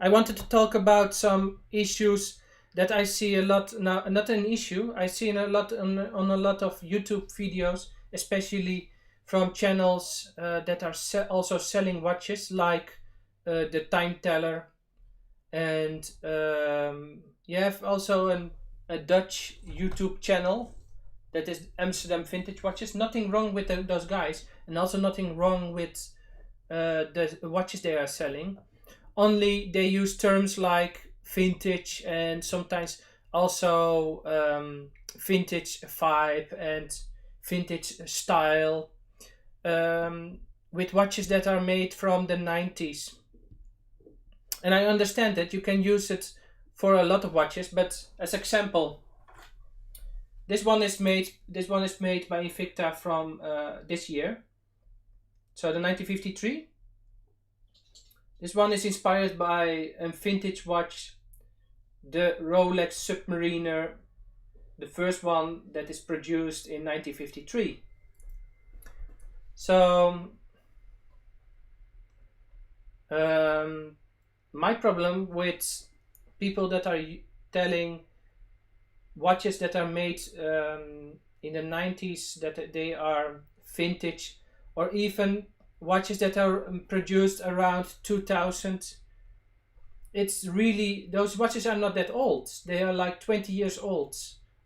I wanted to talk about some issues that I see a lot now. Not an issue. I see a lot on a lot of YouTube videos, especially from channels that are also selling watches, like the Time Teller, and you have also a Dutch YouTube channel that is Amsterdam Vintage Watches. Nothing wrong with those guys, and also nothing wrong with the watches they are selling. Only they use terms like vintage and sometimes also vintage vibe and vintage style, with watches that are made from the 90s. And I understand that you can use it for a lot of watches, but as example, this one is made by Invicta from this year, so the 1953. This one is inspired by a vintage watch, the Rolex Submariner, the first one that is produced in 1953. So my problem with people that are telling watches that are made in the 90s that they are vintage, or even watches that are produced around 2000, it's really, those watches are not that old. They are like 20 years old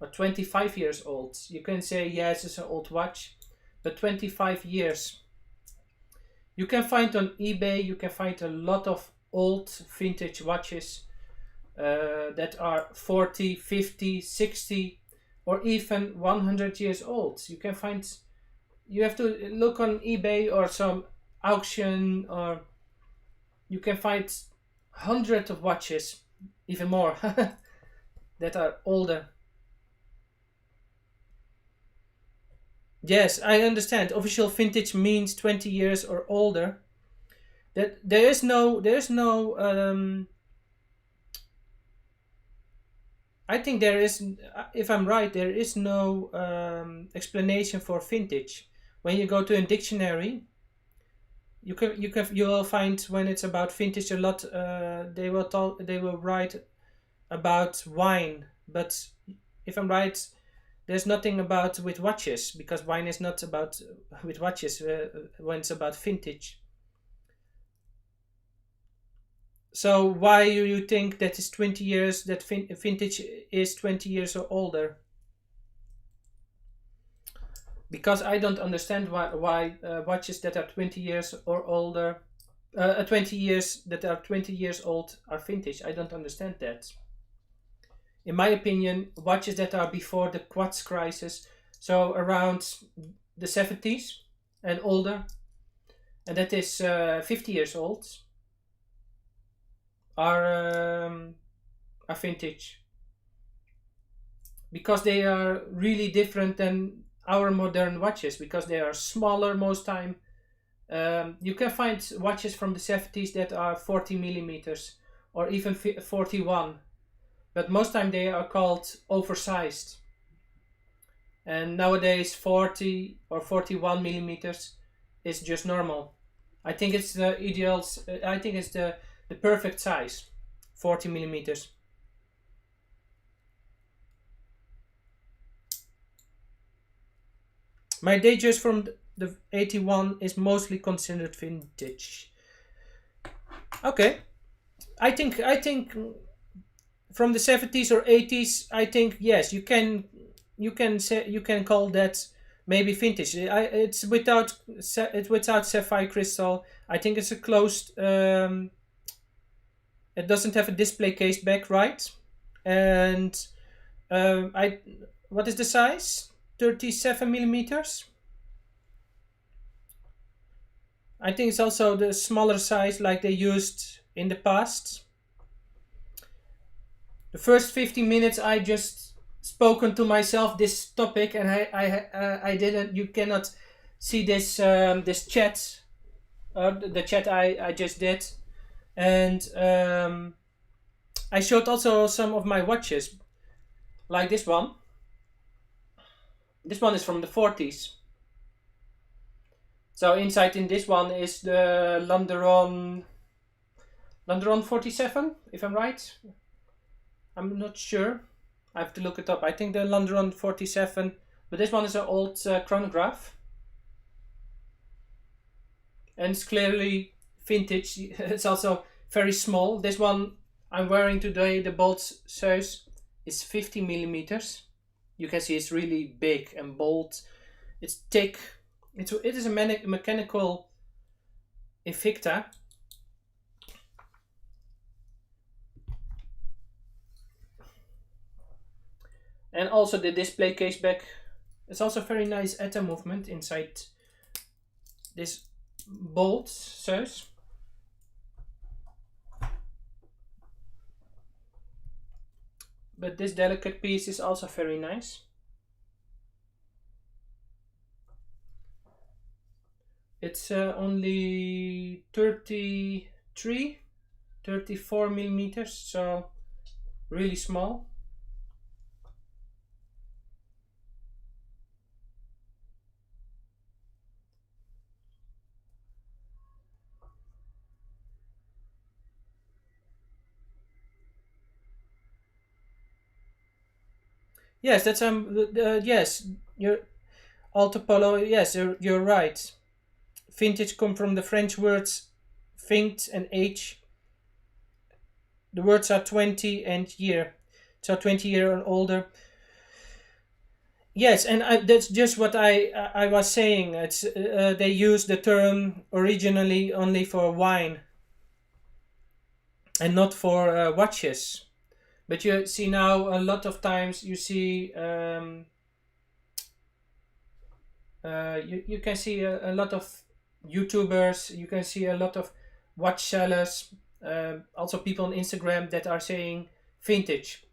or 25 years old. You can say, yes, it's an old watch, but 25 years. You can find on eBay, you can find a lot of old vintage watches that are 40, 50, 60, or even 100 years old. You have to look on eBay or some auction, or you can find hundreds of watches, even more, that are older. Yes, I understand. Official vintage means 20 years or older. That there is no. I think there is, if I'm right, there is no explanation for vintage. When you go to a dictionary, you will find when it's about vintage a lot. They will write about wine, but if I'm right, there's nothing about with watches, because wine is not about with watches when it's about vintage. So why do you think that is 20 years, that vintage is 20 years or older? Because I don't understand why watches that are 20 years or older, 20 years that are 20 years old are vintage. I don't understand that. In my opinion, watches that are before the quartz crisis, so around the 70s and older, and that is 50 years old, are vintage, because they are really different than our modern watches, because they are smaller most time. You can find watches from the 70s that are 40 millimeters or even 41, but most time they are called oversized. And nowadays 40 or 41 millimeters is just normal. I think it's the ideal. I think it's the perfect size, 40 millimeters. My Datejust from the 81 is mostly considered vintage. Okay, I think from the 70s or 80s, I think yes, you can call that maybe vintage. It's without sapphire crystal. I think it's a closed. It doesn't have a display case back, right? And I what is the size? 37 millimeters. I think it's also the smaller size like they used in the past. The first 15 minutes I just spoken to myself this topic, and I didn't. You cannot see this chat, the chat I just did, and I showed also some of my watches, like this one. This one is from the 40s. So inside in this one is the Landeron Landeron 47, if I'm right. I'm not sure. I have to look it up. I think the Landeron 47, but this one is an old chronograph. And it's clearly vintage. It's also very small. This one I'm wearing today, the bolt size, is 50 millimeters. You can see it's really big and bold. It's thick. It is a mechanical Invicta. And also the display case back. It's also very nice ETA movement inside this bolt size. But this delicate piece is also very nice. It's only 34 millimeters, so really small. Yes, that's yes, you're Alto Polo. Yes, you're right. Vintage come from the French words vingt and age. The words are 20 and year, so 20 year and older. Yes, and that's just what I was saying. It's they use the term originally only for wine and not for watches. But you see now a lot of times you see you can see a lot of YouTubers. You can see a lot of watch sellers. Also people on Instagram that are saying vintage.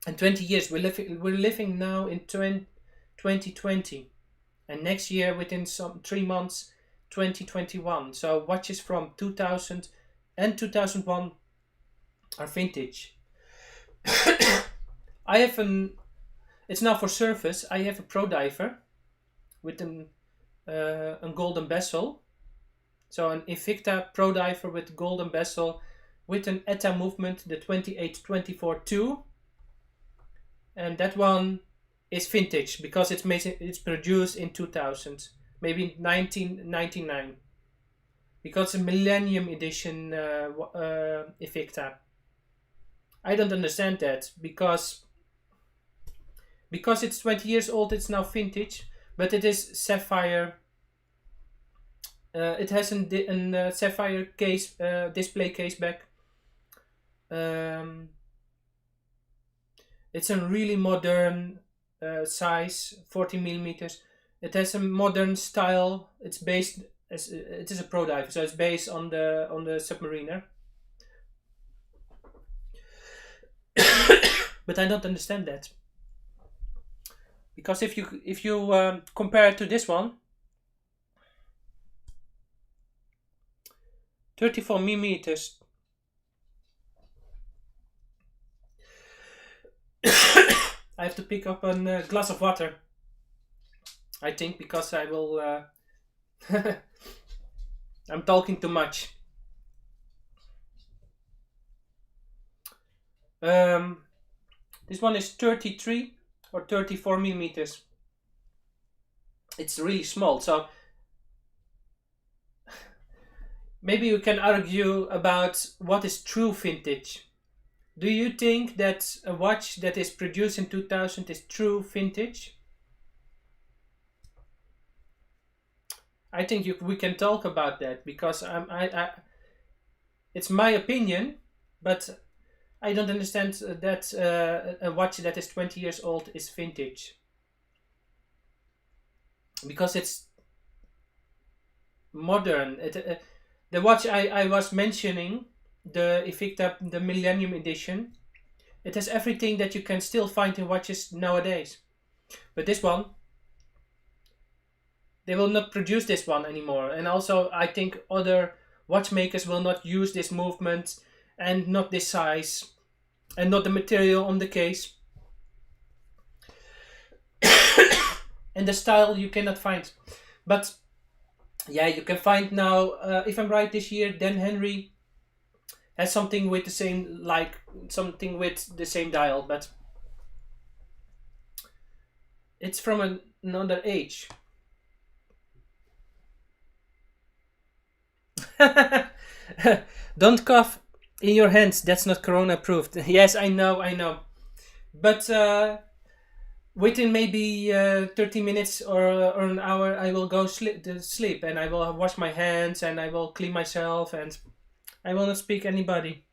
And 20 years we're living now in 2020, and next year within some 3 months 2021. So watches from 2000 and 2001 are vintage. I have it's now for surface. I have a Pro Diver with a golden bezel. So an Invicta Pro Diver with golden bezel with an ETA movement, the 2824-2. And that one is vintage because it's produced in 2000, maybe 1999. Because it's a Millennium Edition Invicta. I don't understand that because it's 20 years old. It's now vintage, but it is sapphire. It has a sapphire case, display case back. It's a really modern size, 40 millimeters. It has a modern style. It's based it is a Pro Diver, so it's based on the Submariner. But I don't understand that because if you compare it to this one, 34 millimeters. I have to pick up a glass of water, I think, because I will I'm talking too much. This one is 33 or 34 millimeters. It's really small, so maybe we can argue about what is true vintage. Do you think that a watch that is produced in 2000 is true vintage? I think we can talk about that because it's my opinion, but I don't understand that a watch that is 20 years old is vintage. Because it's modern. The watch I was mentioning, the Invicta, the Millennium Edition, it has everything that you can still find in watches nowadays. But this one, they will not produce this one anymore. And also, I think other watchmakers will not use this movement and not this size and not the material on the case. And the style you cannot find. But yeah, you can find now, if I'm right, this year, Dan Henry has something with the same, like something with the same dial, but it's from another age. Don't cough in your hands. That's not corona approved. Yes, I know, I know. But within maybe 30 minutes or an hour, I will go sleep, and I will wash my hands, and I will clean myself, and I will not speak anybody.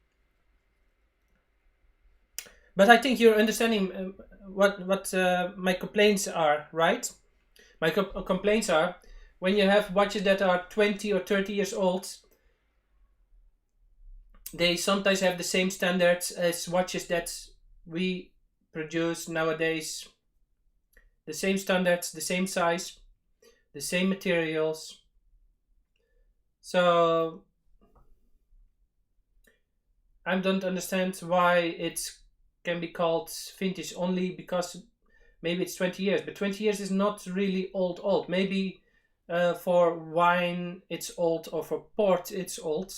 But I think you're understanding what my complaints are, right? My complaints are when you have watches that are 20 or 30 years old, they sometimes have the same standards as watches that we produce nowadays. The same standards, the same size, the same materials. So I don't understand why it can be called vintage only because maybe it's 20 years, but 20 years is not really old. Maybe for wine it's old, or for port it's old.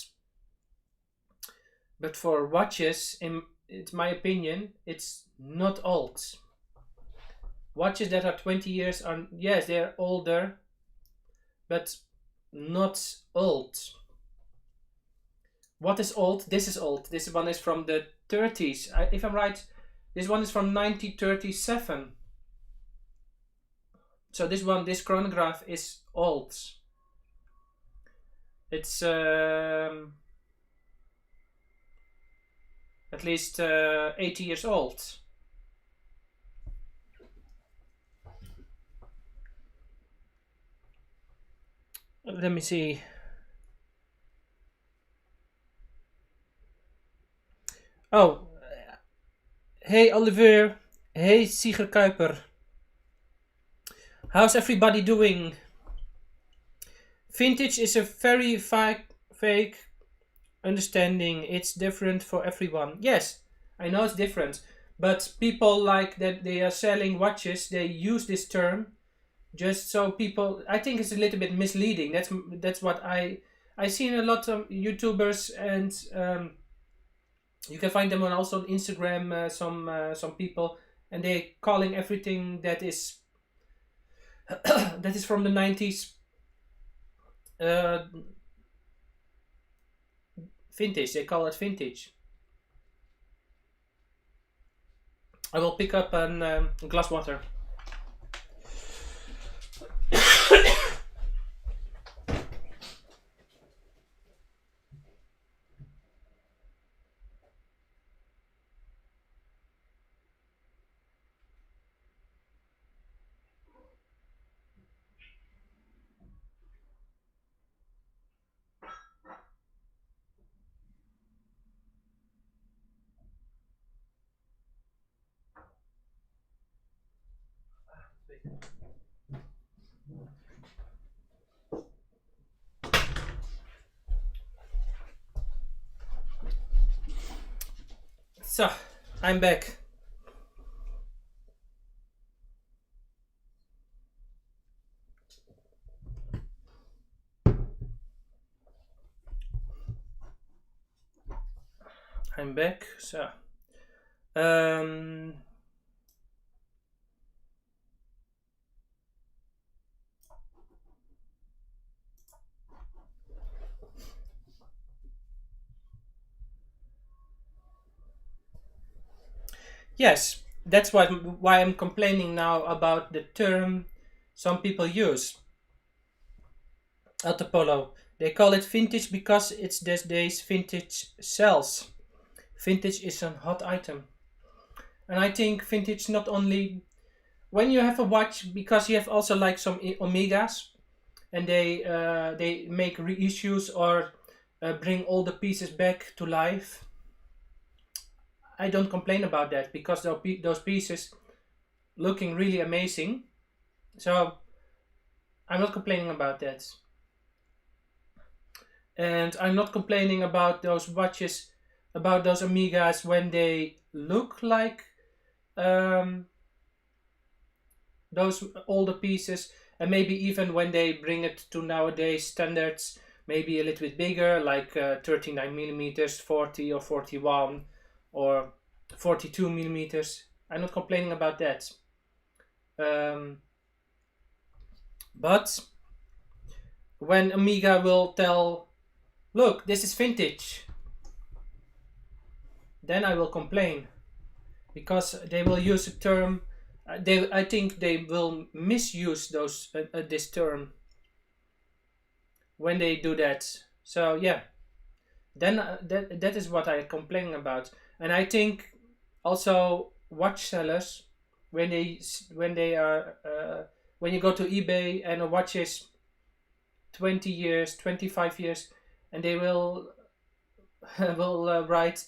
But for watches, in it's my opinion, it's not old. Watches that are 20 years are, yes, they're older, but not old. What is old? This is old. This one is from the 30s. If I'm right, this one is from 1937. So this chronograph is old. It's at least 80 years old. Let me see. Oh, hey Oliver. Hey Sieger Kuiper. How's everybody doing? Vintage is a very fake understanding. It's different for everyone. Yes, I know it's different. But people like that they are selling watches, they use this term just so people. I think it's a little bit misleading. That's what I seen a lot of YouTubers, and you can find them on also on Instagram. Some people, and they calling everything that is that is from the 90s vintage. They call it vintage. I will pick up a glass water. So, I'm back. I'm back. So, um, yes, that's why I'm complaining now about the term some people use. Alto Polo. They call it vintage because it's these days vintage sells. Vintage is a hot item. And I think vintage not only when you have a watch, because you have also like some Omegas, and they make reissues or bring all the pieces back to life. I don't complain about that because those pieces looking really amazing. So I'm not complaining about that. And I'm not complaining about those watches, about those Amigas when they look like um, those older pieces, and maybe even when they bring it to nowadays standards maybe a little bit bigger, like 39 millimeters, 40 or 41 or 42 millimeters. I'm not complaining about that. But when Omega will tell, look, this is vintage, then I will complain, because they will use a term. I think they will misuse this term when they do that. So yeah, then that is what I complain about. And I think also watch sellers, when they are when you go to eBay and a watch is 20 years, 25 years, and they will will write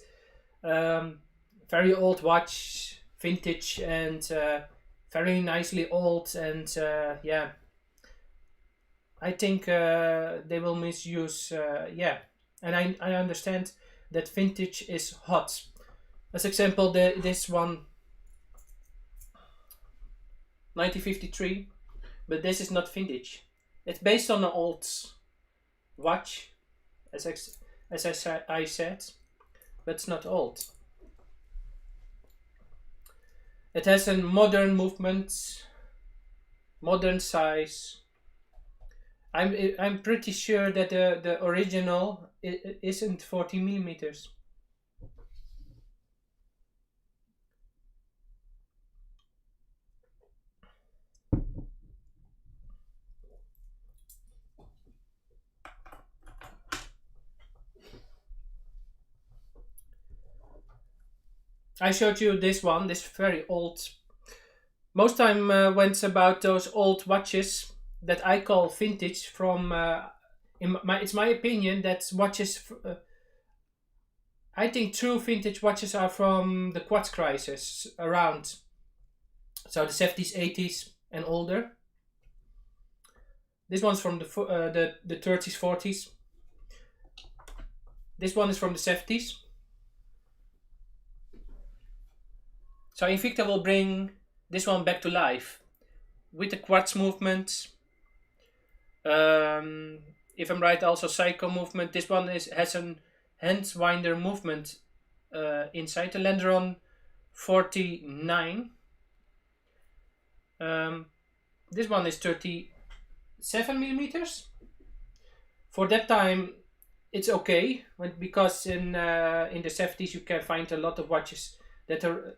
very old watch, vintage, and very nicely old, and yeah, I think they will misuse, yeah. And I understand that vintage is hot. As example, this one, 1953, but this is not vintage. It's based on an old watch, as I said, but it's not old. It has a modern movement, modern size. I'm pretty sure that the original isn't 40 millimeters. I showed you this one, this very old. Most time when it's about those old watches that I call vintage from, it's my opinion that watches, I think true vintage watches are from the quartz crisis around, so the 70s, 80s and older. This one's from the 30s, 40s. This one is from the 70s. So Invicta will bring this one back to life with the quartz movement. If I'm right, also psycho movement. This one has an hand winder movement inside the Landeron 49. This one is 37 millimeters. For that time, it's okay, because in the 70s you can find a lot of watches that are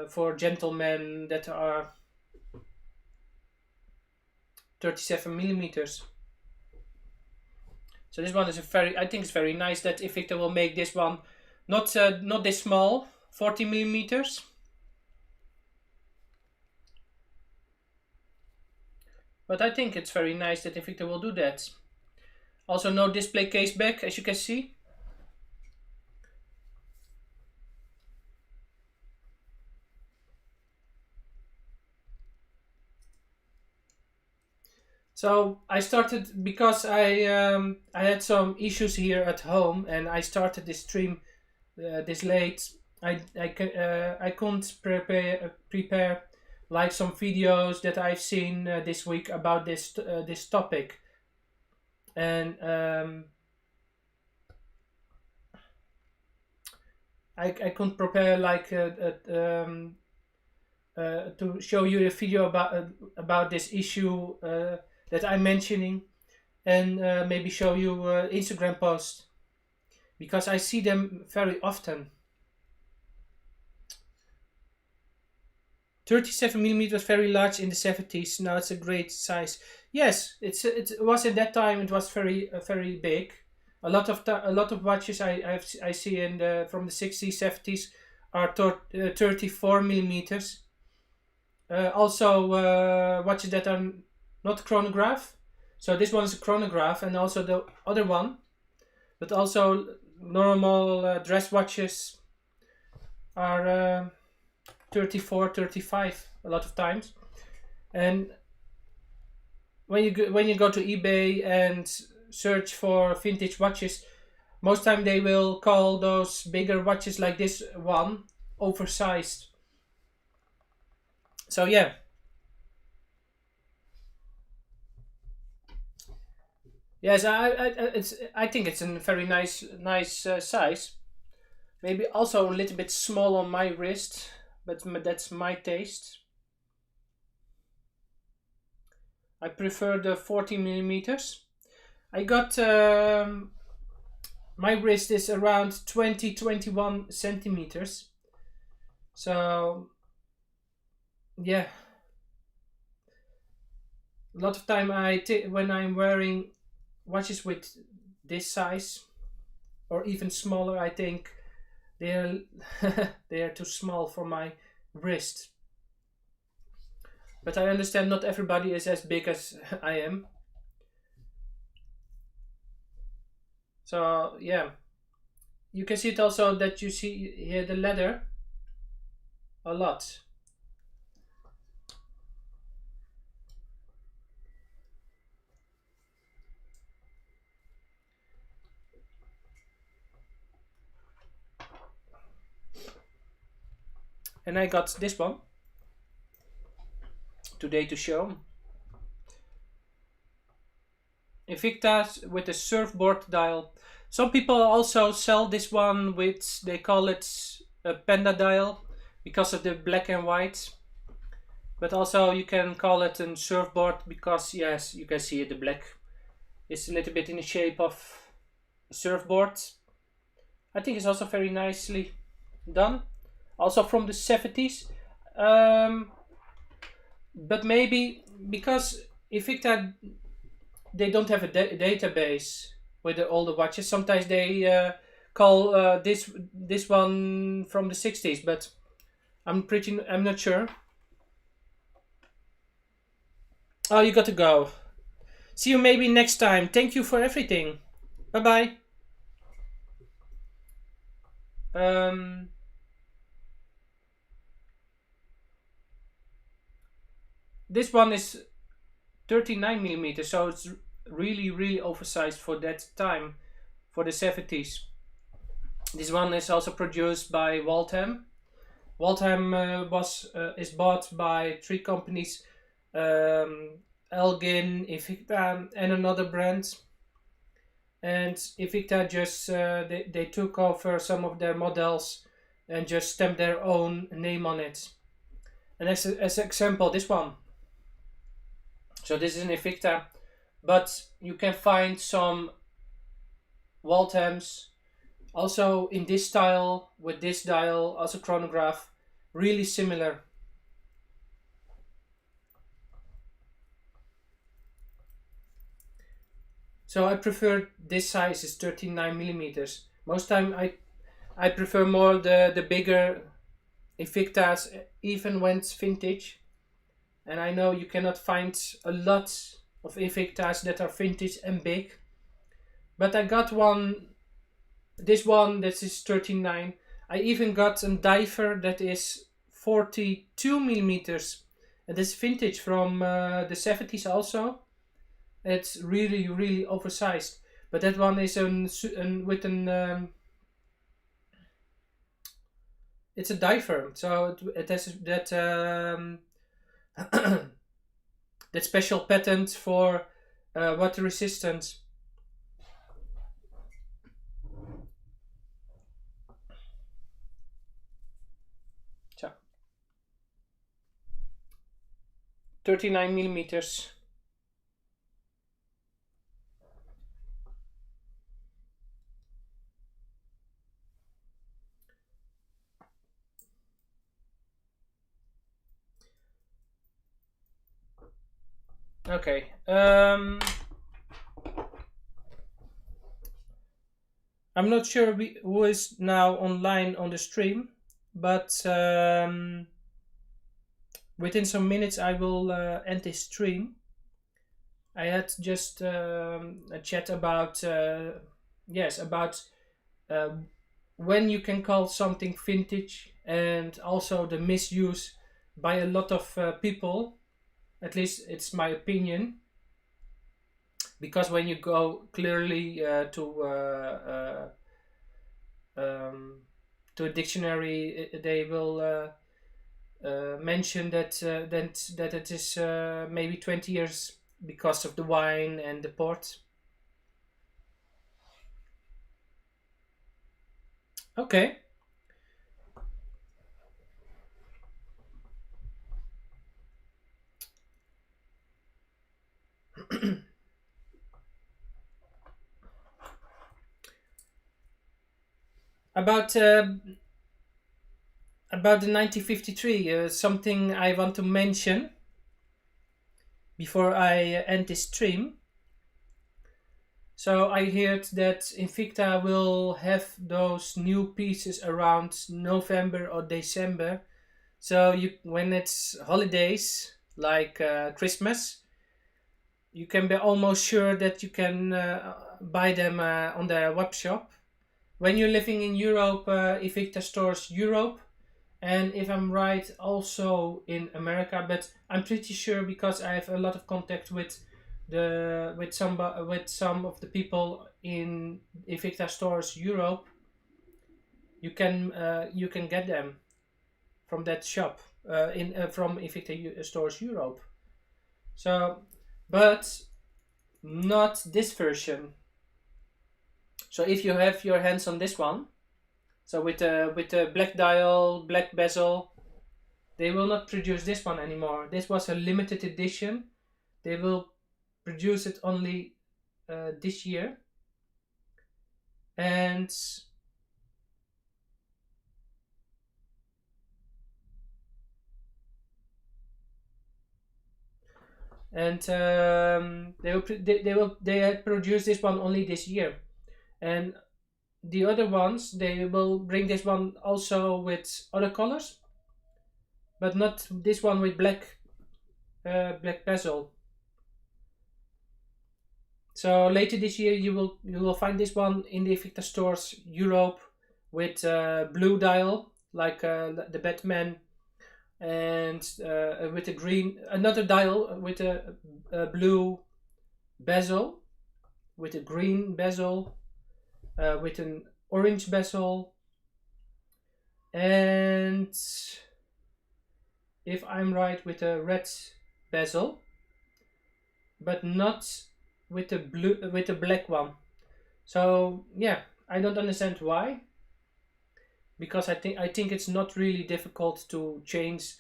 for gentlemen that are 37 millimeters. So this one is I think it's very nice that Invicta will make this one not this small, 40 millimeters. But I think it's very nice that Invicta will do that. Also no display case back, as you can see. So I started because I had some issues here at home, and I started this stream this late. I couldn't prepare like some videos that I've seen this week about this topic, and I couldn't prepare like to show you a video about this issue that I'm mentioning, and maybe show you Instagram posts, because I see them very often. 37 millimeters, very large in the 70s. Now it's a great size. Yes, it was at that time. It was very big. A lot of watches I see from the 60s, 70s are 34 millimeters. Also watches that are not chronograph. So this one is a chronograph, and also the other one, but also normal dress watches are 34, 35 a lot of times. And when you go to eBay and search for vintage watches, most time they will call those bigger watches like this one oversized. So Yes, I think it's a very nice size. Maybe also a little bit small on my wrist, but that's my taste. I prefer the 40 millimeters. I got my wrist is around 21 centimeters. So yeah, a lot of time when I'm wearing watches with this size or even smaller, I think they're they are too small for my wrist. But I understand not everybody is as big as I am. So yeah, you can see it also that you see here the leather a lot. And I got this one today to show. Invicta with a surfboard dial. Some people also sell this one with, they call it a panda dial because of the black and white. But also you can call it a surfboard because, yes, you can see it, the black is a little bit in the shape of a surfboard. I think it's also very nicely done. Also from the 70s. But maybe because Invicta, they don't have a database with all the watches. Sometimes they call this one from the 60s, but I'm not sure. Oh, you got to go. See you maybe next time. Thank you for everything. Bye bye. Um, this one is 39 millimeters, so it's really oversized for that time, for the 70s. This one is also produced by Waltham. Waltham is bought by three companies, Elgin, Invicta, and another brand. And Invicta just they took over some of their models and just stamped their own name on it. And as an example, this one. So this is an Invicta, but you can find some Walthams also in this style with this dial, also chronograph, really similar. So I prefer this size is 39 millimeters. Most time I prefer more the bigger Invictas, even when it's vintage. And I know you cannot find a lot of Invictas that are vintage and big. But I got this one that is 39. I even got a diver that is 42 millimeters. And this vintage from the 70s also. It's really oversized. But that one is with an it's a diver, so it has that that special patent for water resistance. So 39 millimeters. Okay. I'm not sure who is now online on the stream, but within some minutes I will end this stream. I had just a chat about yes, about uh, when you can call something vintage, and also the misuse by a lot of people. At least it's my opinion, because when you go clearly to a dictionary, they will mention that it is maybe 20 years because of the wine and the port. Okay. About about the 1953, something I want to mention before I end this stream. So I heard that Invicta will have those new pieces around November or December. So when it's holidays like Christmas, you can be almost sure that you can buy them on their webshop. When you're living in Europe, Invicta stores Europe, and if I'm right, also in America. But I'm pretty sure because I have a lot of contact with some of the people in Invicta stores Europe. You can get them from that shop in from Invicta stores Europe. So, but not this version. So if you have your hands on this one, so with the black dial, black bezel, they will not produce this one anymore. This was a limited edition. They will produce it only this year. And they had produced this one only this year, and the other ones they will bring this one also with other colors, but not this one with black bezel. So later this year you will find this one in the Invicta stores Europe with blue dial like the Batman, and with a green another dial with a blue bezel, with a green bezel, with an orange bezel, and if I'm right, with a red bezel, but not with the black one. So yeah, I don't understand why, because I think it's not really difficult to change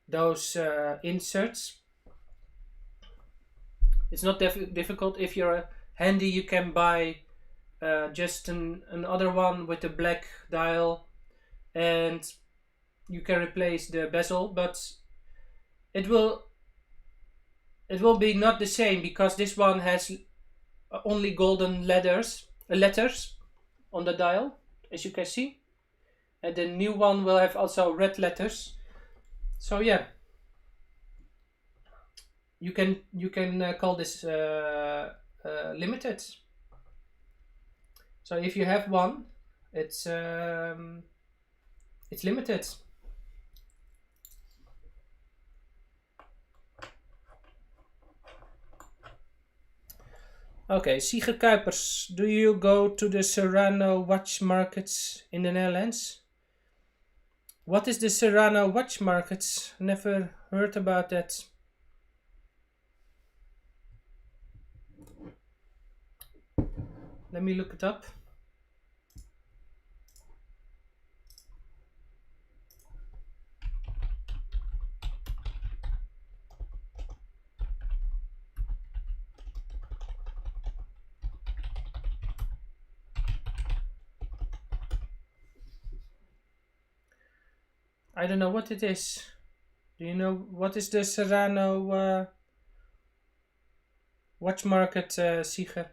those inserts. It's not difficult. If you're handy, you can buy just another one with a black dial, and you can replace the bezel, but it will be not the same, because this one has only golden letters on the dial, as you can see, and the new one will have also red letters. So yeah, you can call this limited. So if you have one, it's limited. Okay, Sieger Kuipers, do you go to the Serrano watch markets in the Netherlands? What is the Serrano watch markets? Never heard about that. Let me look it up. I don't know what it is. Do you know what is the Serrano watch market, Sieger?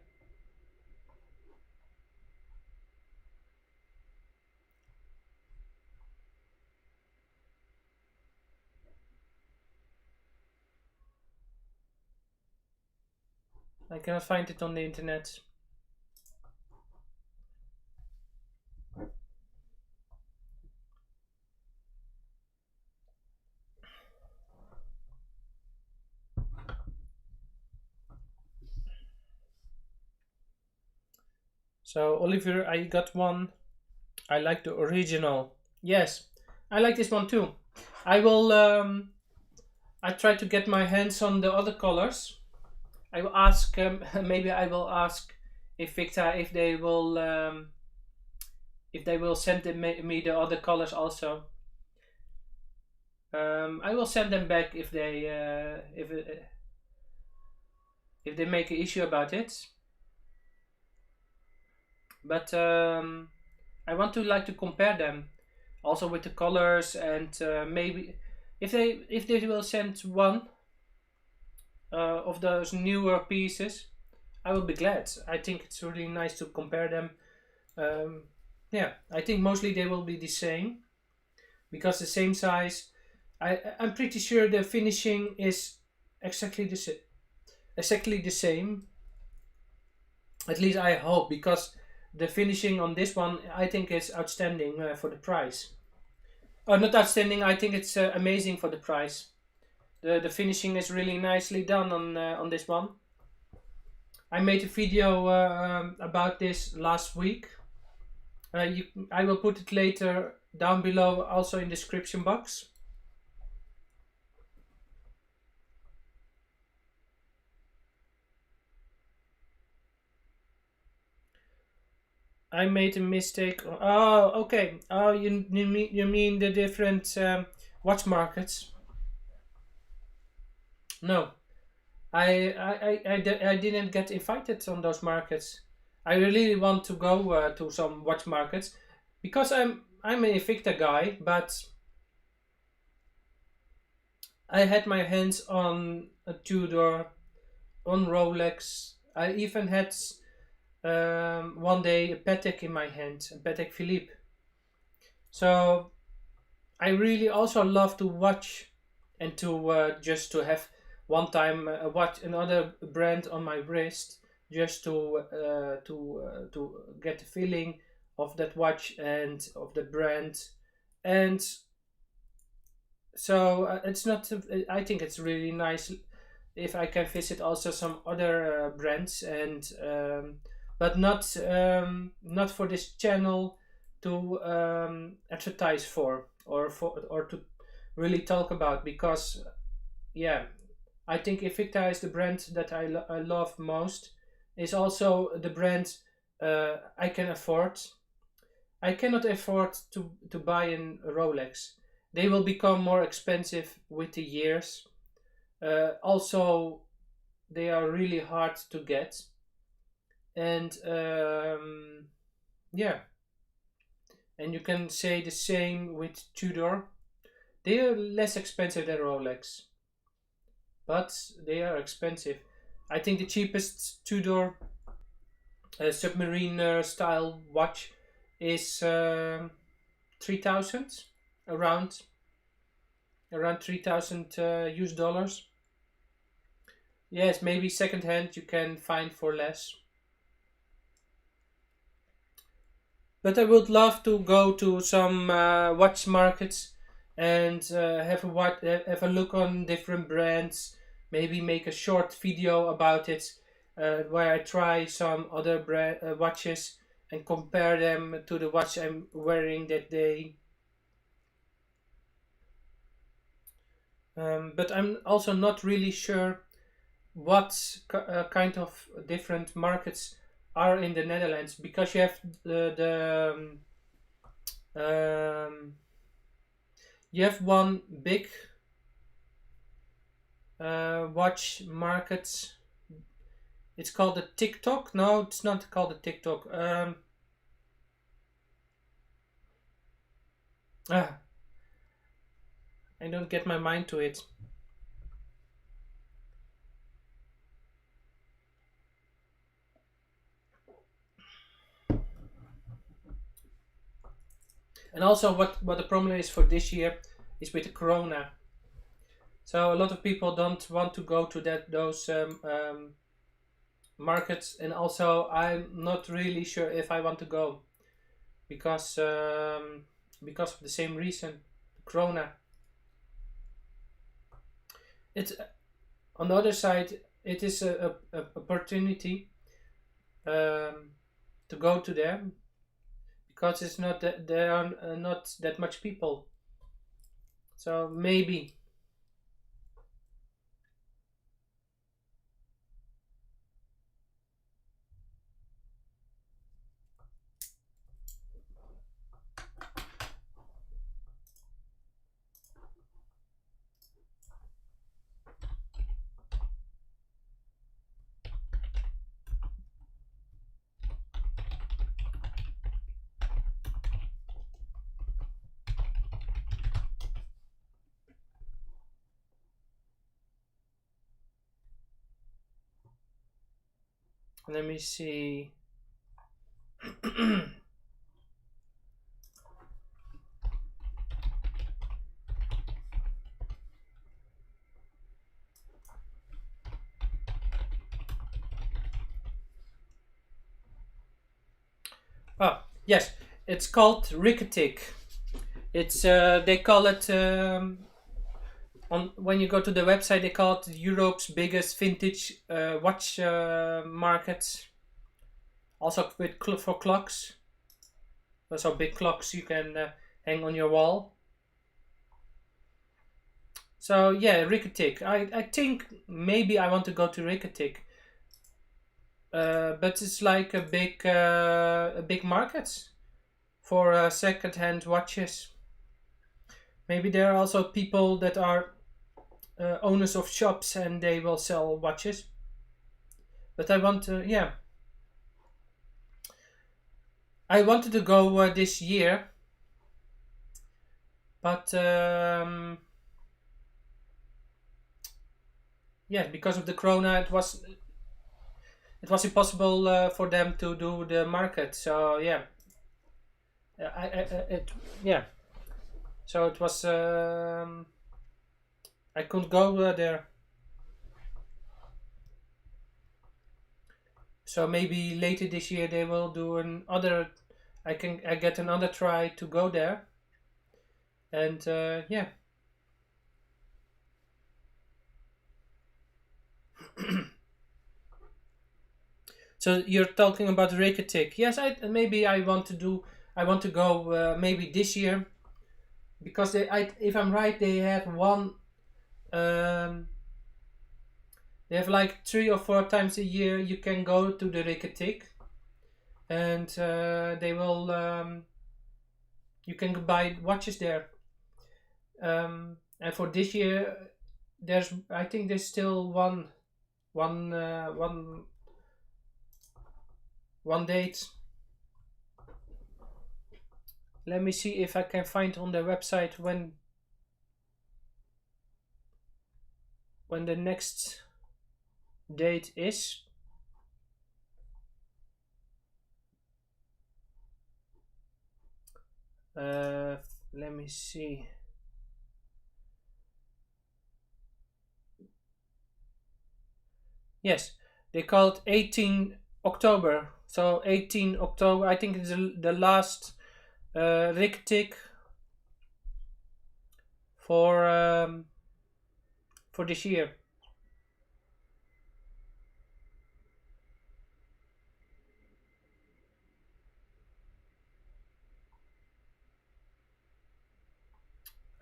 I cannot find it on the internet. So Oliver, I got one. I like the original. Yes, I like this one too. I will. I try to get my hands on the other colors. I will ask. Maybe I will ask Invicta if they will if they will send me the other colors also. I will send them back if they make an issue about it. But I want to like to compare them also with the colors, and maybe if they will send one of those newer pieces, I will be glad. I think it's really nice to compare them. Um, yeah, I think mostly they will be the same because the same size. I'm pretty sure the finishing is exactly exactly the same. At least I hope, because the finishing on this one I think is outstanding for the price. Oh, not outstanding. I think it's amazing for the price. The finishing is really nicely done on this one. I made a video about this last week. I will put it later down below, also in the description box. I made a mistake. Oh, okay. Oh, you mean the different watch markets? No, I didn't get invited on those markets. I really want to go to some watch markets because I'm an Invicta guy, but I had my hands on a Tudor, on Rolex. I even had one day a Patek in my hand, a Patek Philippe. So I really also love to watch and to just to have one time watch another brand on my wrist, just to get the feeling of that watch and of the brand. And so it's not. I think it's really nice if I can visit also some other brands, and but not for this channel to advertise for, or to really talk about, because yeah, I think Invicta is the brand that I love most. Is also the brand I can afford. I cannot afford to buy a Rolex. They will become more expensive with the years. Also, they are really hard to get, and yeah, and you can say the same with Tudor. They are less expensive than Rolex, but they are expensive. I think the cheapest Tudor submarine style watch is 3,000, around 3,000 US dollars. Yes, maybe second hand you can find for less. But I would love to go to some watch markets and have a look on different brands. Maybe make a short video about it, where I try some other brand watches and compare them to the watch I'm wearing that day. But I'm also not really sure what kind of different markets are in the Netherlands, because you have um, you have one big watch market. It's called the TikTok. No, it's not called the TikTok. Ah, I don't get my mind to it. And also, what the problem is for this year is with the Corona. So a lot of people don't want to go to those markets, and also I'm not really sure if I want to go, because because of the same reason, Corona. It's on the other side, it is a opportunity um, to go to them, because it's not that there are not that much people. So maybe. Let me see. Oh, yes, it's called Ricotic. It's they call it on when you go to the website they call it Europe's biggest vintage watch market. Also with for clocks. So big clocks you can hang on your wall. So yeah, Ricotic. I think maybe I want to go to Ricotic. But it's like a big market for second-hand watches. Maybe there are also people that are owners of shops and they will sell watches. But I want to, yeah, I wanted to go this year, but yeah, because of the corona, it was impossible for them to do the market. So yeah, it yeah. So it was I couldn't go there. So maybe later this year they will do another. I get another try to go there, and yeah. So you're talking about Reykjavik. Yes, I want to do. I want to go maybe this year, because if I'm right, they have one. Um, they have like 3 or 4 times a year you can go to the Reykjavik, and they will. You can buy watches there. And for this year, I think there's still one one date. Let me see if I can find on their website when the next date is. Let me see. Yes, they called 18 October. So 18 October, I think it's the last Reykjavik for this year.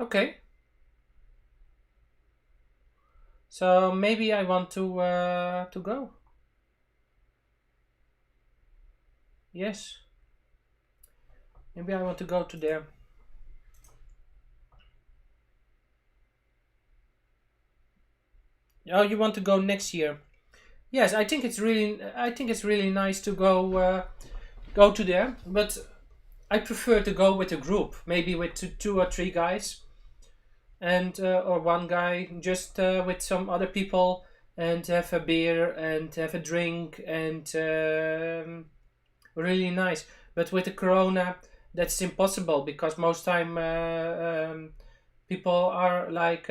Okay. So maybe I want to go. Yes. Maybe I want to go to there. Oh, you want to go next year? Yes, I think it's really nice to go to there, but I prefer to go with a group, maybe with two or three guys, and or one guy, just with some other people, and have a beer and have a drink, and really nice. But with the corona, that's impossible, because most time people are like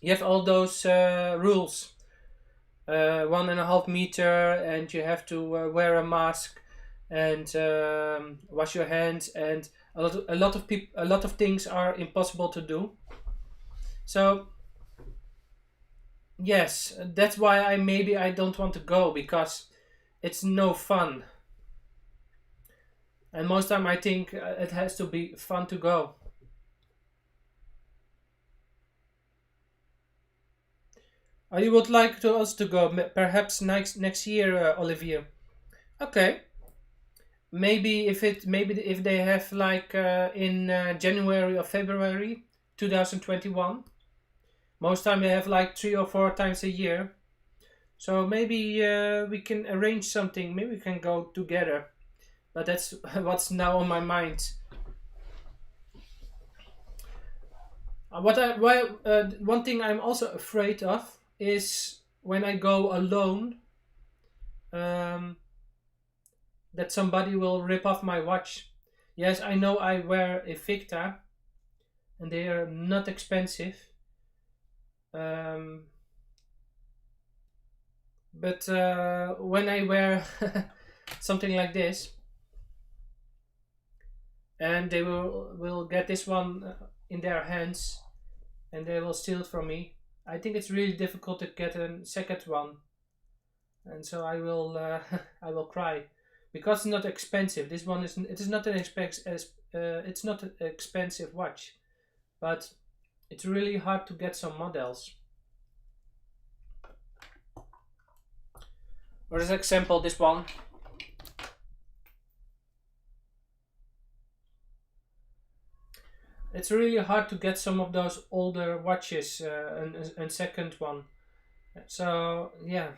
you have all those rules, 1.5 meter, and you have to wear a mask, and wash your hands, and a lot of things are impossible to do. So yes, that's why I don't want to go, because it's no fun, and most time I think it has to be fun to go. You would like to us to go perhaps next year, Olivier? Okay. Maybe if they have like in January or February 2021. Most time they have like 3 or 4 times a year. So maybe we can arrange something. Maybe we can go together. But that's what's now on my mind. One thing I'm also afraid of is when I go alone. um, that somebody will rip off my watch. Yes, I know I wear Invicta, and they are not expensive. Um, but when I wear something like this, and they will get this one in their hands, and they will steal it from me. I think it's really difficult to get a second one, and so I will I will cry because it's not expensive. This one is it is not an it's not an expensive watch, but it's really hard to get some models. For this example, this one. It's really hard to get some of those older watches and second one. So yeah,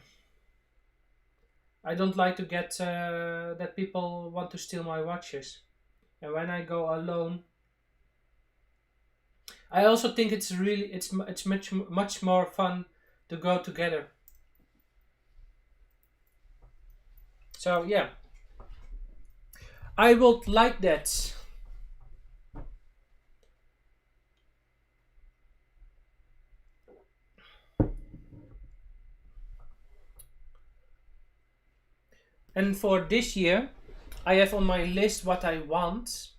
I don't like to get that people want to steal my watches. And when I go alone, I also think it's much more fun to go together. So yeah, I would like that. And for this year, I have on my list what I want.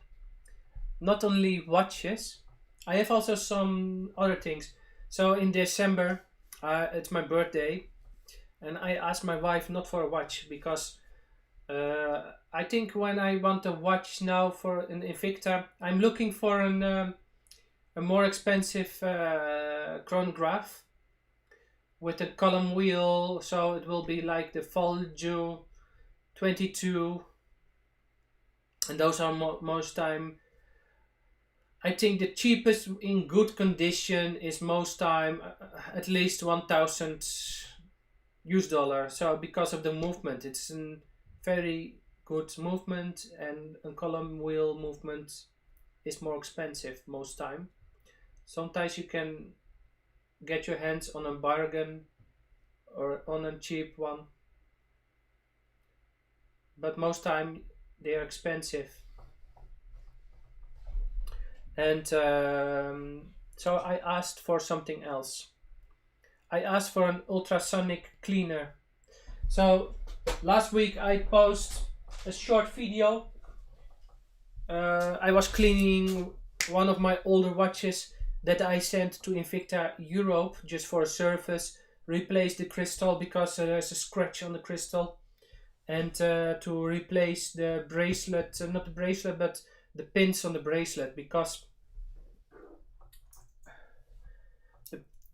Not only watches, I have also some other things. So in December, it's my birthday, and I asked my wife not for a watch because I think when I want a watch now for an Invicta, I'm looking for a more expensive chronograph with a column wheel, so it will be like the Horloge 22, and those are most time. I think the cheapest in good condition is most time at least 1,000 US dollar. So because of the movement, it's a very good movement, and a column wheel movement is more expensive most time. Sometimes you can get your hands on a bargain or on a cheap one, but most time they are expensive. And so I asked for something else. I asked for an ultrasonic cleaner. So last week I posted a short video. I was cleaning one of my older watches that I sent to Invicta Europe just for a service, replace the crystal because there's a scratch on the crystal, and to replace the bracelet, not the bracelet, but the pins on the bracelet, because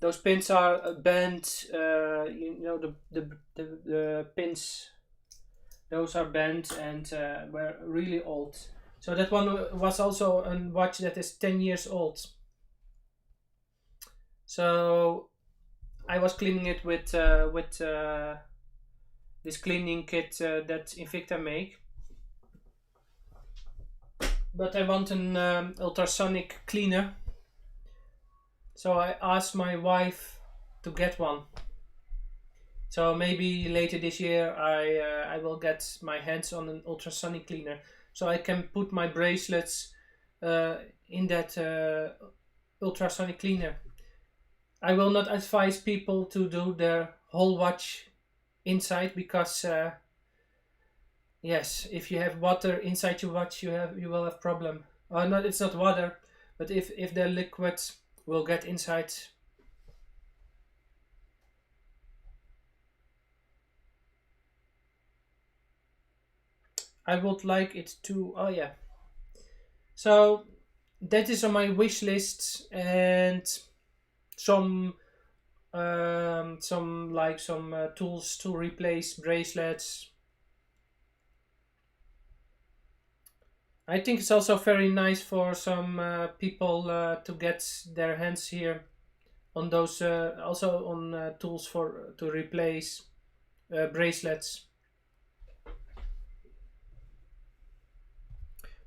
those pins are bent. The pins, those are bent and were really old. So that one was also a watch that is 10 years old. So I was cleaning it with this cleaning kit that Invicta make. But I want an ultrasonic cleaner. So I asked my wife to get one. So maybe later this year I will get my hands on an ultrasonic cleaner, so I can put my bracelets in that ultrasonic cleaner. I will not advise people to do their whole watch inside because yes, if you have water inside your watch, you will have problem. No, it's not water, but if the liquid will get inside. I would like it to. Oh yeah. So that is on my wish list, and some tools to replace bracelets. I think it's also very nice for some people to get their hands here on those also on tools for to replace bracelets.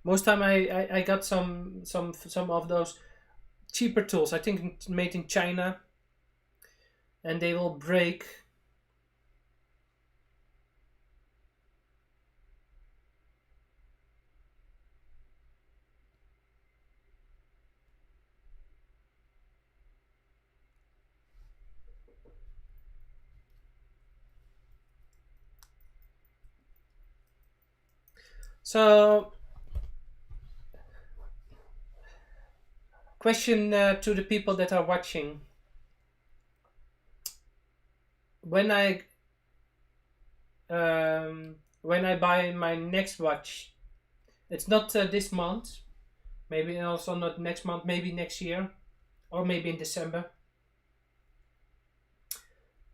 Most time I got some of those cheaper tools. I think made in China, and they will break. So, question to the people that are watching: when I buy my next watch, it's not this month, maybe also not next month, maybe next year, or maybe in December.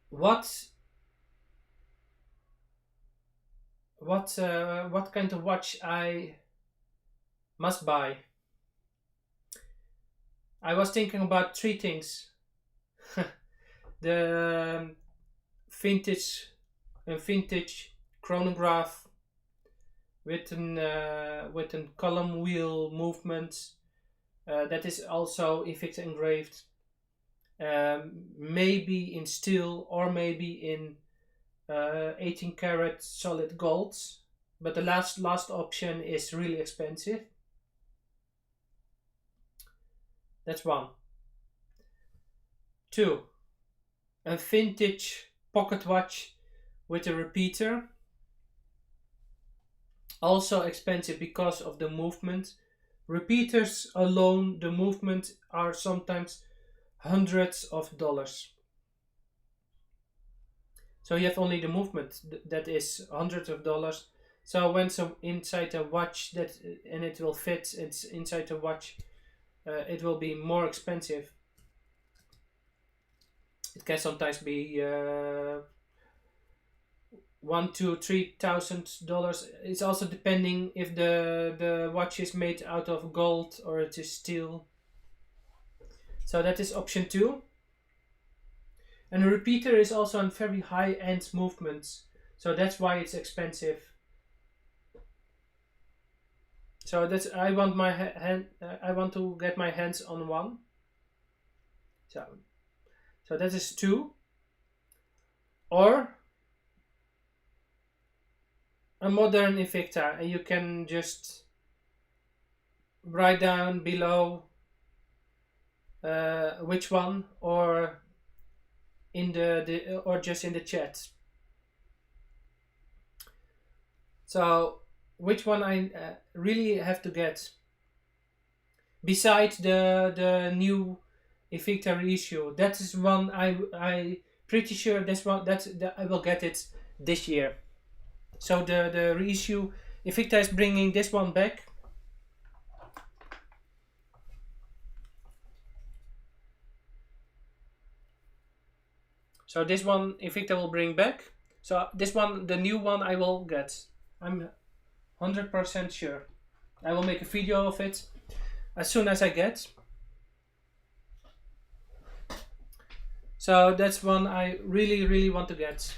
What what kind of watch I must buy? I was thinking about three things: the vintage, a vintage chronograph with an column wheel movement that is also Invicta engraved, maybe in steel or maybe in 18 karat solid gold. But the last option is really expensive. That's one. Two, a vintage pocket watch with a repeater. Also expensive because of the movement. Repeaters alone, the movement are sometimes hundreds of dollars. So you have only the movement that is hundreds of dollars. So when some inside a watch that and it will fit, it's inside a watch, it will be more expensive. It can sometimes be $1,000 to $3,000. It's also depending if the watch is made out of gold or it is steel. So that is option two. And a repeater is also on very high end movements, so that's why it's expensive. So that's I want my hand. I want to get my hands on one. So that is two, or a modern Invicta, and you can just write down below which one, or in the or just in the chat. So which one I really have to get? Besides the new Invicta reissue, that is one I pretty sure that I will get it this year. So the reissue, Invicta is bringing this one back. So this one Invicta will bring back. So this one, the new one, I will get. I'm 100% sure. I will make a video of it as soon as I get. So that's one I really want to get.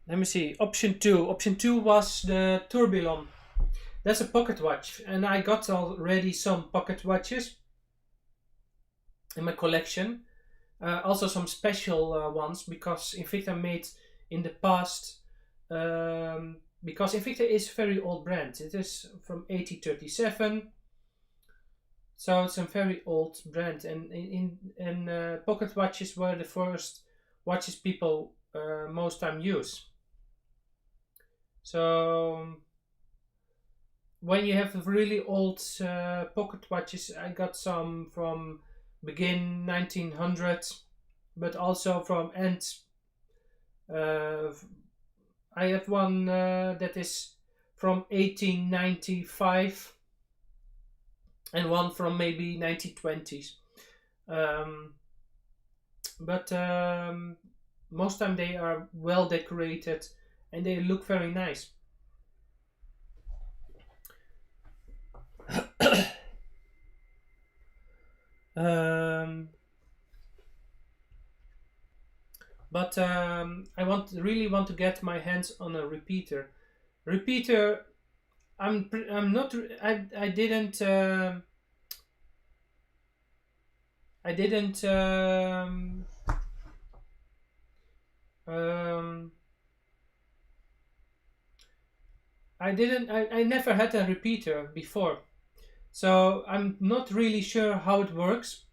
Let me see. Option two. Option two was the Tourbillon. That's a pocket watch, and I got already some pocket watches in my collection. Also some special ones because Invicta made in the past. Because Invicta is a very old brand. It is from 1837. So it's a very old brand, and pocket watches were the first watches people most time use. So when you have really old pocket watches, I got some from begin 1900s, but also from end. I have one that is from 1895 and one from maybe 1920s. But most time they are well decorated and they look very nice. But I really want to get my hands on a repeater. Repeater, I'm not. I didn't. I didn't. Um, I never had a repeater before, so I'm not really sure how it works.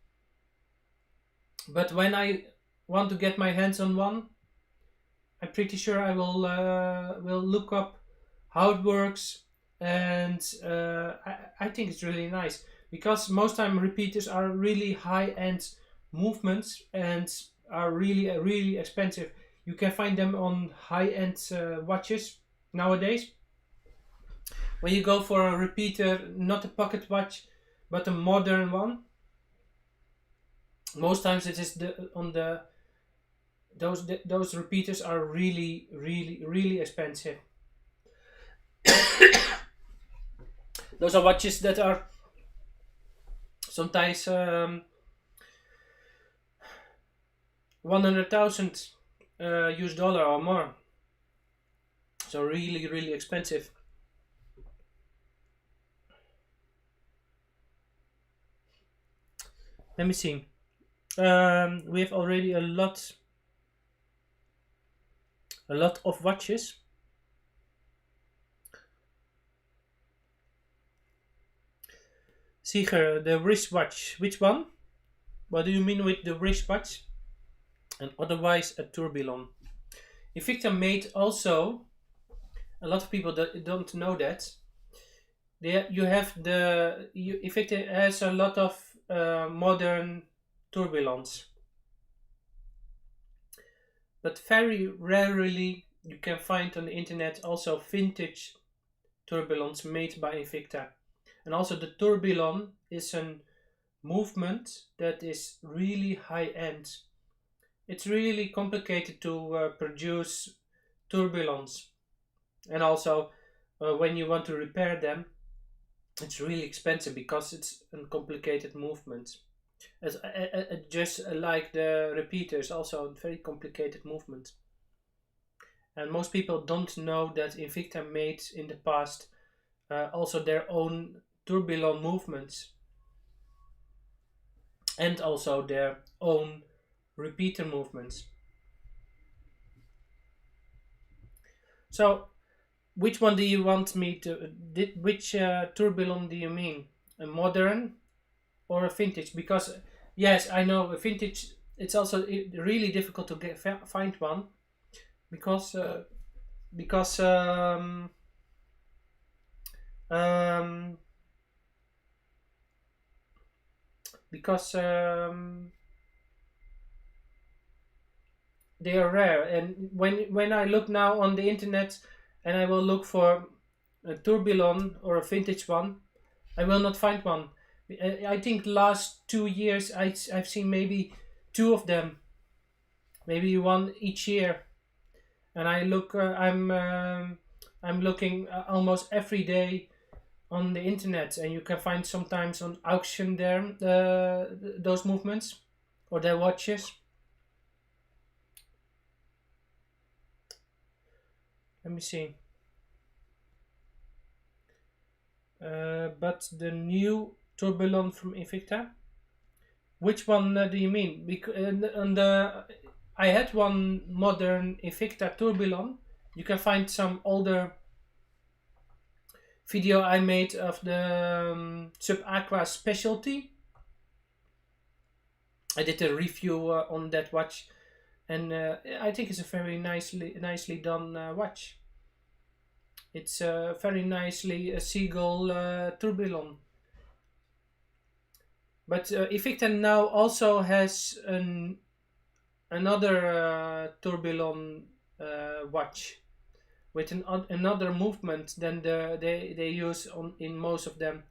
But when I want to get my hands on one, I'm pretty sure I will look up how it works, and I think it's really nice because most time repeaters are really high end movements and are really expensive. You can find them on high end watches nowadays. When you go for a repeater, not a pocket watch, but a modern one, most times it is the on the those repeaters are really expensive. Those are watches that are sometimes 100,000 US dollar or more. So really expensive. Let me see. We have already a lot of watches. Siger, the wristwatch. Which one? What do you mean with the wristwatch? And otherwise a tourbillon. Invicta made also, a lot of people that don't know that. You have Invicta has a lot of modern tourbillons, but very rarely you can find on the internet also vintage tourbillons made by Invicta. And also the tourbillon is a movement that is really high end. It's really complicated to produce tourbillons, and also when you want to repair them, it's really expensive because it's a complicated movement. Just like the repeaters, also a very complicated movement. And most people don't know that Invicta made in the past also their own tourbillon movements and also their own repeater movements. So, which one do you want me to? Which tourbillon do you mean? A modern or a vintage? Because yes, I know a vintage. It's also really difficult to find one because because um, because they are rare. And when I look now on the internet and I will look for a tourbillon or a vintage one, I will not find one. I think last 2 years I've seen maybe two of them, maybe one each year. And I'm looking almost every day on the internet, and you can find sometimes on auction there those movements or their watches. Let me see. But the new tourbillon from Invicta. Which one do you mean? Because I had one modern Invicta tourbillon. You can find some older video I made of the Sub Aqua Specialty. I did a review on that watch, and I think it's a very nicely done watch. It's very nicely a seagull tourbillon. But Invicta now also has another tourbillon watch with another movement than they use in most of them,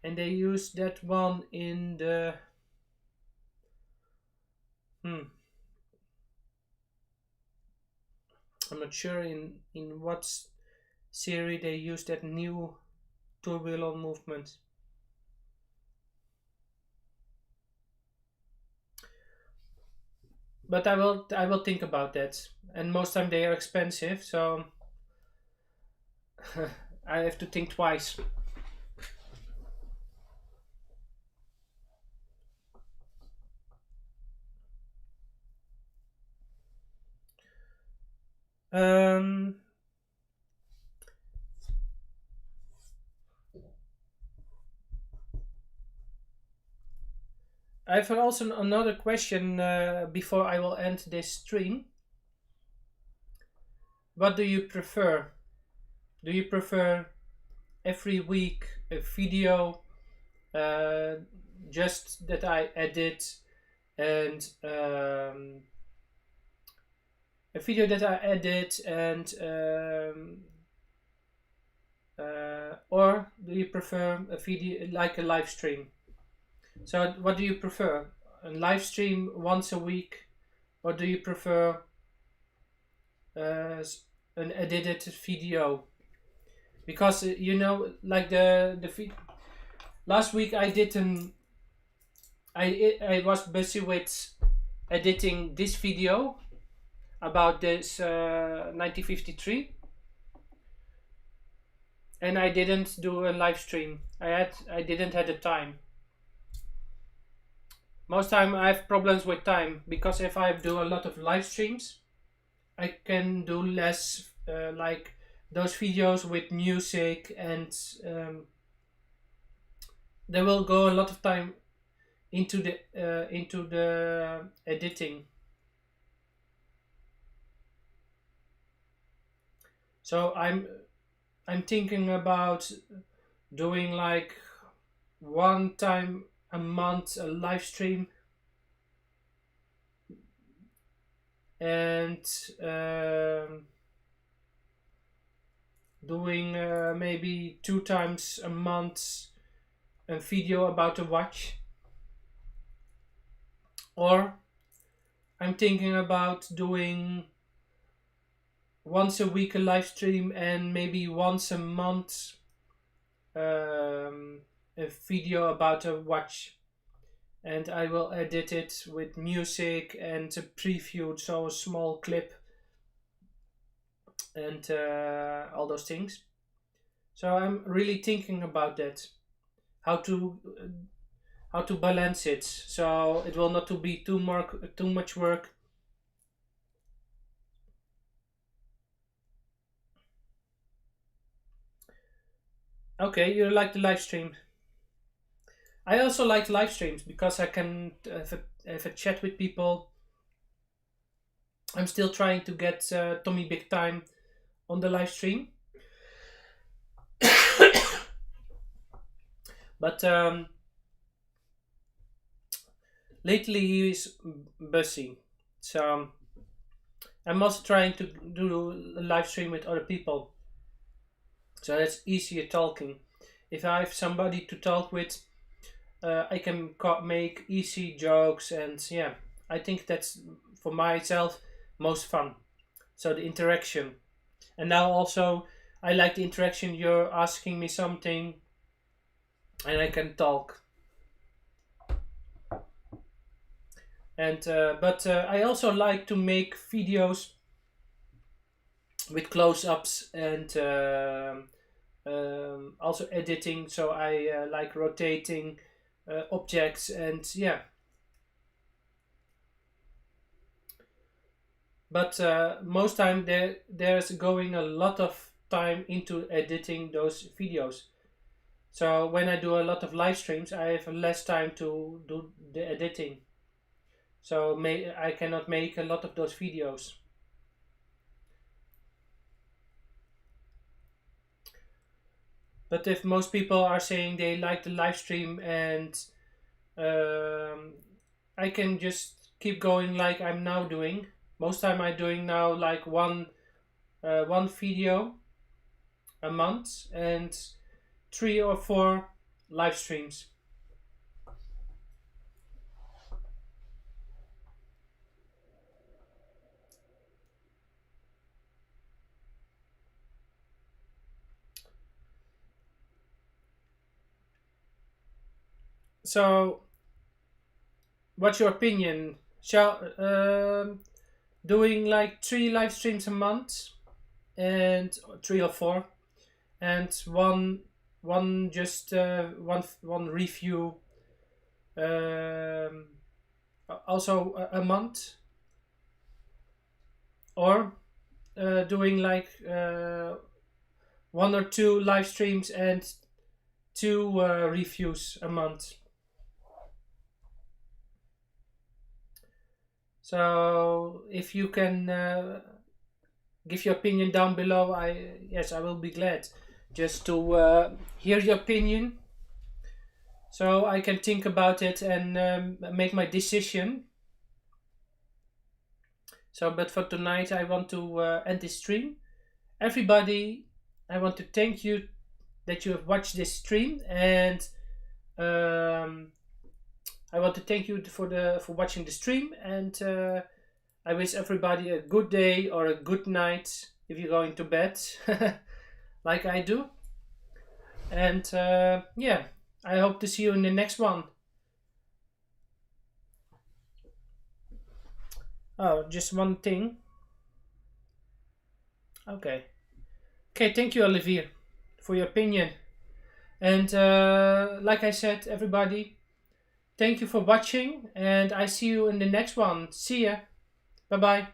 and they use that one in the I'm not sure in what series they use that new tourbillon movement. But I will think about that. And most time they are expensive, so I have to think twice. Um, I have also another question before I will end this stream. What do you prefer? Do you prefer every week a video uh, just that I edit and a video that I edit and or do you prefer a video like a live stream? So what do you prefer? A live stream once a week, or do you prefer uh, an edited video? Because you know, like last week I did an I was busy with editing this video about this 1953, and I didn't do a live stream. I didn't have the time. Most time I have problems with time, because if I do a lot of live streams, I can do less like those videos with music, and there will go a lot of time into the editing. So I'm thinking about doing like one time a month a live stream, and doing maybe 2 times a month a video about a watch. Or I'm thinking about doing once a week a live stream, and maybe once a month a video about a watch, and I will edit it with music and a preview, so a small clip and all those things. So I'm really thinking about that, how to balance it, so it will not to be too much work. Okay, you like the live stream. I also like live streams because I can have a chat with people. I'm still trying to get Tommy Big Time on the live stream. But lately he is busy. So I'm also trying to do a live stream with other people. So that's easier talking. If I have somebody to talk with, I can make easy jokes, and yeah, I think that's for myself most fun. So the interaction, and now also I like the interaction. You're asking me something, and I can talk. And but I also like to make videos with close-ups and also editing. So I like rotating objects, and yeah. But most time there's going a lot of time into editing those videos. So when I do a lot of live streams, I have less time to do the editing. So I cannot make a lot of those videos. But if most people are saying they like the live stream, and I can just keep going like I'm now doing. Most time I'm doing now like one video a month and 3 or 4 live streams. So, what's your opinion? Shall doing like 3 live streams a month, and 3 or 4, and one just one review also a month, or doing like 1 or 2 live streams and 2 reviews a month. So if you can give your opinion down below, I will be glad just to hear your opinion, so I can think about it and make my decision. So, but for tonight, I want to end this stream. Everybody, I want to thank you that you have watched this stream, and I want to thank you for watching the stream, and I wish everybody a good day or a good night if you're going to bed, like I do. And yeah, I hope to see you in the next one. Oh, just one thing. Okay. Okay, thank you, Olivier, for your opinion. And like I said, everybody, thank you for watching, and I see you in the next one. See ya. Bye bye.